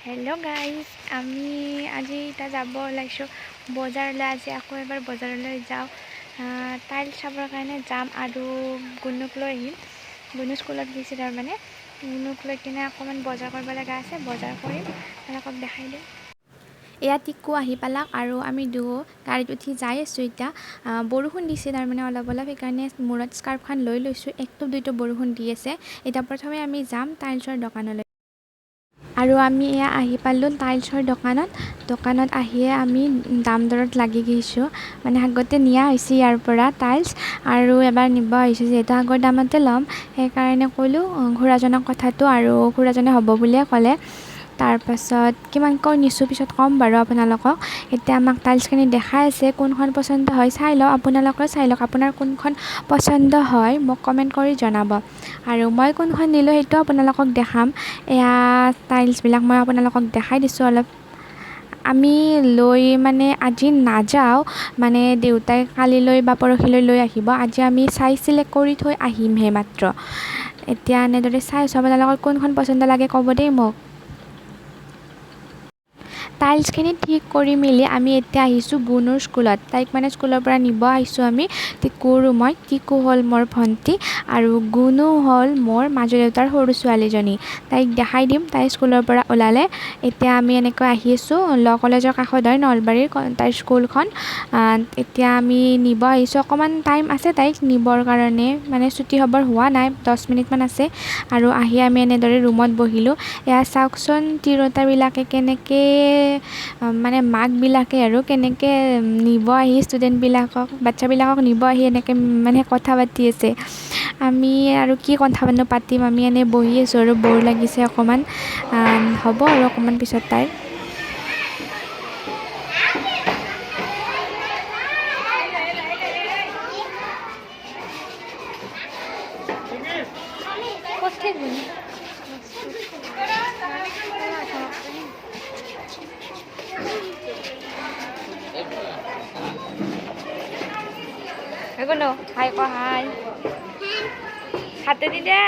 Hello' guys, আমি আজি এতিয়া যাব ওলাইছোঁ বজাৰলৈ। আজি আকৌ এবাৰ বজাৰলৈ যাওঁ, টাইল চাবৰ কাৰণে যাম আৰু গুণুক লৈ আহিম। গুণু স্কুলত গৈছে, তাৰমানে গুণুক লৈ কিনে অকণমান বজাৰ কৰিব লগা আছে, বজাৰ কৰিম, তেওঁলোকক দেখাই দিম। এয়া টিকু আহি পালাক আৰু আমি দুয়ো গাড়ীত উঠি যাই আছোঁ। এতিয়া বৰষুণ দিছে, তাৰমানে অলপ অলপ, সেইকাৰণে মূৰত স্কাৰ্ফখন লৈ লৈছোঁ। একটো দুইটো বৰষুণ দি আছে। এতিয়া প্ৰথমে আমি যাম টাইলছৰ দোকানলৈ আৰু আমি এয়া আহি পালোঁ টাইলছৰ দোকানত আহিয়ে আমি দাম দৰত লাগি গৈছোঁ। মানে আগতে নিয়া হৈছে ইয়াৰ পৰা টাইলছ, আৰু এবাৰ নিব আহিছোঁ যিহেতু আগৰ দামতে ল'ম, সেইকাৰণে ক'লোঁ খুৰাজনক কথাটো, আৰু খুৰাজনে হ'ব বুলিয়ে ক'লে। তাৰপাছত কিমানকৈ নিছোঁ পিছত ক'ম বাৰু আপোনালোকক। এতিয়া আমাক টাইলছখিনি দেখাই আছে, কোনখন পচন্দ হয় চাই লওঁ, আপোনালোকেও চাই লওক, আপোনাৰ কোনখন পচন্দ হয় মোক কমেণ্ট কৰি জনাব। আৰু মই কোনখন নিলোঁ সেইটো আপোনালোকক দেখাম। এয়া টাইলছবিলাক মই আপোনালোকক দেখাই দিছোঁ অলপ। আমি লৈ মানে আজি নাযাওঁ, মানে দেউতাই কালিলৈ বা পৰহিলৈ লৈ আহিব। আজি আমি চাই চিলেক্ট কৰি থৈ আহিমহে মাত্ৰ। এতিয়া এনেদৰে চাই আছোঁ, আপোনালোকৰ কোনখন পচন্দ লাগে ক'ব দেই মোক। টাইলছখিনি ঠিক কৰি মেলি আমি এতিয়া আহিছোঁ গুণুৰ স্কুলত। তাইক মানে স্কুলৰ পৰা নিব আহিছোঁ আমি, টিকুৰো মই। টিকু হ'ল মোৰ ভণ্টি আৰু গুণু হ'ল মোৰ মাজু দেউতাৰ সৰু ছোৱালীজনী। তাইক দেখাই দিম তাই স্কুলৰ পৰা ওলালে। এতিয়া আমি এনেকৈ আহি আছোঁ, ল' কলেজৰ কাষত হয় নলবাৰীৰ তাইৰ স্কুলখন। এতিয়া আমি নিব আহিছোঁ, অকণমান টাইম আছে তাইক নিবৰ কাৰণে, মানে ছুটি হ'বৰ হোৱা নাই, 10 মিনিটমান আছে। আৰু আহি আমি এনেদৰে ৰুমত বহিলোঁ। এয়া চাওকচোন তিৰোতাবিলাকে কেনেকৈ, মানে মাকবিলাকে আৰু কেনেকৈ নিব আহি ষ্টুডেণ্টবিলাকক, বাচ্ছাবিলাকক নিব আহি এনেকৈ মানে কথা পাতি আছে। আমি আৰু কি কথানো পাতিম, আমি এনেই বহি আছোঁ আৰু ব'ৰ লাগিছে অকণমান। হ'ব আৰু অকণমান পিছত তাইৰ গুণু হাই ক, হাই হাতে দি দে।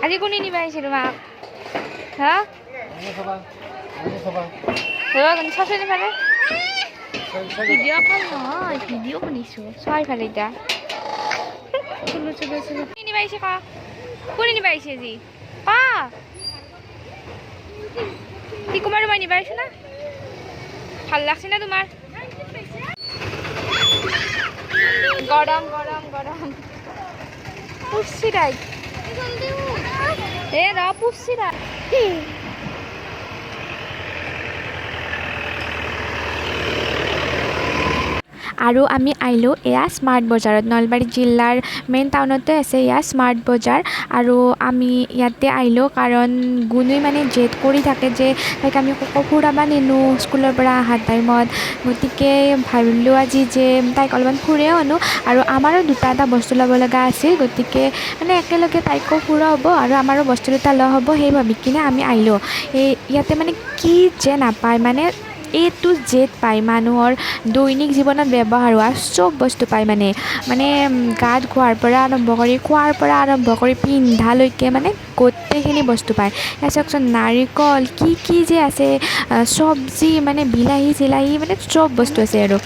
আজি কোনে নিব আহিছে তোমাক? হা চাচোন ইফালে, ভিডিঅ' কল নহয়, ভিডিঅ' শুনিছোঁ, চোৱা ইফালে এতিয়া। কোনে নিব আহিছে ক, কোনে নিব আহিছে আজি ক? টিকুমাৰো মই নিব আহিছোঁ না, ভাল লাগছে না তোমাৰ? গৰম গৰম গৰম পুষছি তাইক, এ ৰ পুষছি তাইক। আৰু আমি আহিলোঁ এয়া স্মাৰ্ট বজাৰত, নলবাৰী জিলাৰ মেইন টাউনতে আছে এয়া স্মাৰ্ট বজাৰ। আৰু আমি ইয়াতে আহিলোঁ কাৰণ গুণুই মানে জেদ কৰি থাকে যে তাইক আমি ফুৰাব নিনো স্কুলৰ পৰা অহা টাইমত। গতিকে ভাবিলোঁ আজি যে তাইক অলপমান ফুৰায়ো আনো, আৰু আমাৰো দুটা এটা বস্তু ল'ব লগা আছিল। গতিকে মানে একেলগে তাইকো ফুৰা হ'ব আৰু আমাৰো বস্তু দুটা লোৱা হ'ব, সেই ভাবি কিনে আমি আহিলোঁ। ইয়াতে মানে কি যে নাপায়, মানে A to Z পায়, মানুহৰ দৈনিক জীৱনত ব্যৱহাৰ হোৱা চব বস্তু পায়। মানে গা ধোৱাৰ পৰা আৰম্ভ কৰি, খোৱাৰ পৰা আৰম্ভ কৰি, পিন্ধালৈকে মানে গোটেইখিনি বস্তু পায়। এয়া চাওকচোন নাৰিকল, কি যে আছে, চব্জি, মানে বিলাহী চিলাহী, মানে চব বস্তু আছে। আৰু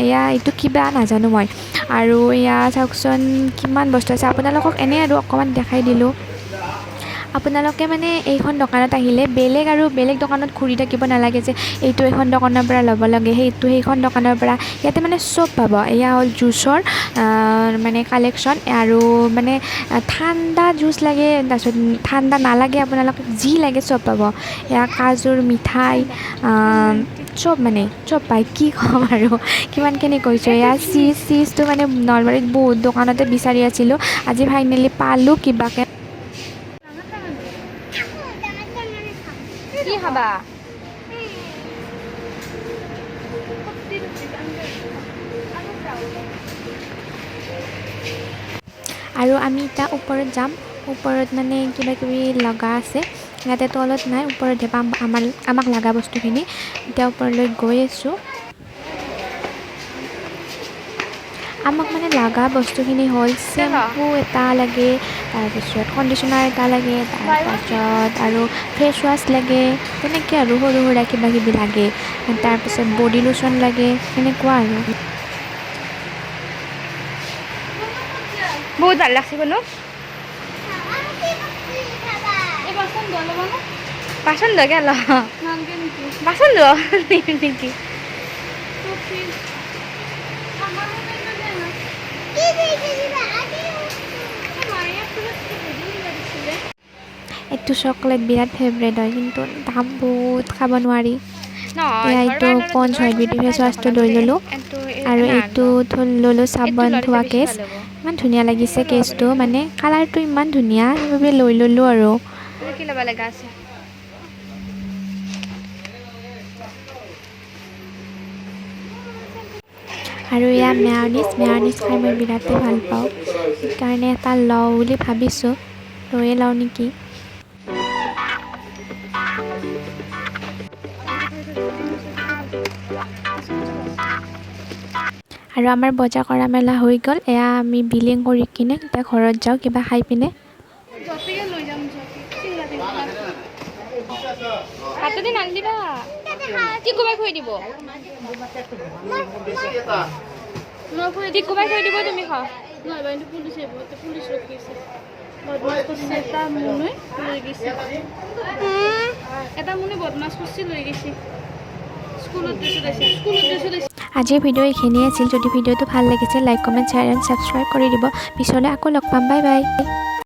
এয়া এইটো কিবা নাজানো মই। আৰু এয়া চাওকচোন কিমান বস্তু আছে, আপোনালোকক এনেই আৰু অকণমান দেখাই দিলোঁ। আপোনালোকে মানে এইখন দোকানত আহিলে বেলেগ দোকানত ঘূৰি থাকিব নালাগে যে এইটো এইখন দোকানৰ পৰা ল'ব লাগে, সেইটো সেইখন দোকানৰ পৰা। ইয়াতে মানে চব পাব। এয়া হ'ল জুচৰ মানে কালেকশ্যন, আৰু মানে ঠাণ্ডা জুচ লাগে, তাৰপিছত ঠাণ্ডা নালাগে, আপোনালোকক যি লাগে চব পাব। এয়া কাজুৰ মিঠাই, চব মানে চব পায়, কি ক'ম আৰু কিমানখিনি কৈছোঁ। এয়া চিজটো মানে নলবাৰীত বহুত দোকানতে বিচাৰি আছিলোঁ, আজি ফাইনেলি পালোঁ কিবাকৈ। কি খাবা? আৰু আমি এতিয়া ওপৰত যাম। ওপৰত মানে কিবা কিবি লগা আছে, ইয়াতে তলত নাই, ওপৰতহে পাম আমাক লগা বস্তুখিনি। এতিয়া ওপৰলৈ গৈ আছোঁ। আমাক মানে লগা বস্তুখিনি হ'ল শ্বেম্পু এটা লাগে, তাৰপিছত কণ্ডিশ্যনাৰ এটা লাগে, তাৰপাছত আৰু ফেচ ৱাছ লাগে, তেনেকৈ আৰু সৰু সুৰা কিবা কিবি লাগে, তাৰপিছত বডি লোচন লাগে, সেনেকুৱা আৰু। বহুত ভাল লাগছে বোলো। বাচন ধোৱা গেল বাচন ধোৱা নেকি? এইটো চকলেট বিৰাট ফেভৰেট হয়, কিন্তু দাম বহুত, খাব নোৱাৰি। এইটো পঞ্চ হয় বিউটি ফেচ ৱাছটো লৈ ল'লোঁ, আৰু এইটো ল'লোঁ চাবোন ধোৱা কেছ। ইমান ধুনীয়া লাগিছে কেছটো, মানে কালাৰটো ইমান ধুনীয়া, সেইবাবে লৈ ল'লোঁ আৰু। কি ল'ব লগা আছে? আৰু এয়া মেয়নিজ খাই মই বিৰাটেই ভাল পাওঁ, সেইকাৰণে এটা লওঁ বুলি ভাবিছোঁ, লৈয়ে লওঁ নেকি। আৰু আমাৰ বজাৰ কৰা মেলা হৈ গ'ল, এয়া আমি বিলিং কৰি কিনে এতিয়া ঘৰত যাওঁ কিবা খাই পিনে। হাততে নান্দিবা, টিকুবাই খুৱাই দিব। টিকুবাই খুৱাই দিব, তুমি খাওঁ। এটা মুনে বদমাছ কৰছি লৈ গৈছে স্কুলত ড্ৰেছত। আজিৰ ভিডিঅ' এইখিনিয়ে আছিল। যদি ভিডিঅ'টো ভাল লাগিছে like comment share and subscribe কৰি দিব। পিছলৈ আকৌ লগ পাম, বাই বাই।